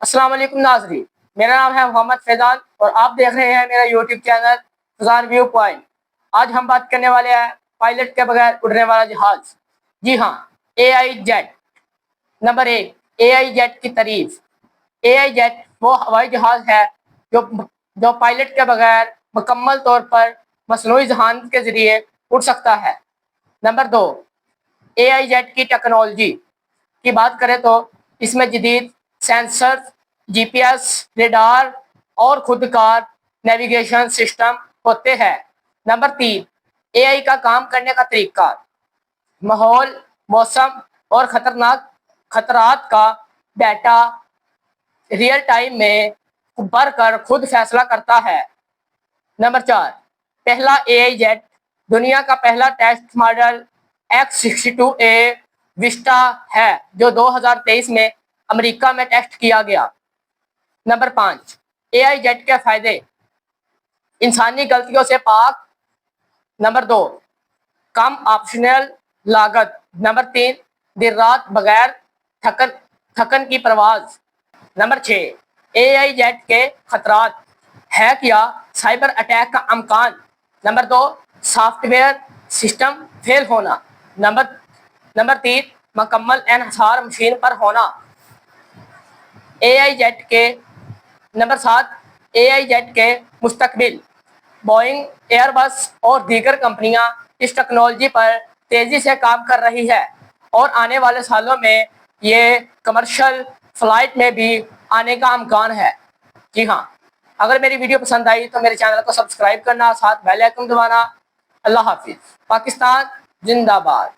السلام علیکم ناظرین، میرا نام ہے محمد فیضان اور آپ دیکھ رہے ہیں میرا یوٹیوب چینل فیضان ویو پوائنٹ۔ آج ہم بات کرنے والے ہیں پائلٹ کے بغیر اڑنے والا جہاز۔ جی ہاں، اے آئی جیٹ۔ نمبر 1، اے آئی جیٹ کی تعریف۔ اے آئی جیٹ وہ ہوائی جہاز ہے جو پائلٹ کے بغیر مکمل طور پر مصنوعی ذہانت کے ذریعے اڑ سکتا ہے۔ نمبر 2، اے آئی جیٹ کی ٹیکنالوجی کی بات کریں تو اس میں جدید سینسر، جی پی ایس، ریڈار اور خود کار نیویگیشن سسٹم ہوتے ہیں۔ نمبر 3، اے آئی کا کام کرنے کا طریقہ۔ ماحول، موسم اور خطرات کا ڈیٹا ریئل ٹائم میں بھر کر خود فیصلہ کرتا ہے۔ نمبر 4، پہلا اے آئی جیٹ دنیا کا پہلا ٹیسٹ ماڈل X-62A وسٹا ہے جو 2023 میں امریکہ میں ٹیسٹ کیا گیا۔ نمبر 5، اے آئی جیٹ کے فائدے۔ انسانی غلطیوں سے پاک۔ نمبر 2، کم آپشنل لاگت۔ نمبر 3، دیر رات بغیر تھکن کی پرواز۔ نمبر 6، اے آئی جیٹ کے خطرات۔ ہیک یا سائبر اٹیک کا امکان۔ Number 2، soft where system fail ہونا۔ نمبر 3، مکمل انحصار مشین پر ہونا۔ اے آئی جیٹ کے نمبر 7، اے آئی جیٹ کے مستقبل۔ بوئنگ، ایئر بس اور دیگر کمپنیاں اس ٹیکنالوجی پر تیزی سے کام کر رہی ہے اور آنے والے سالوں میں یہ کمرشل فلائٹ میں بھی آنے کا امکان ہے۔ جی ہاں، اگر میری ویڈیو پسند آئی تو میرے چینل کو سبسکرائب کرنا، ساتھ بیل آئیکن دبانا۔ اللہ حافظ۔ پاکستان زندہ باد۔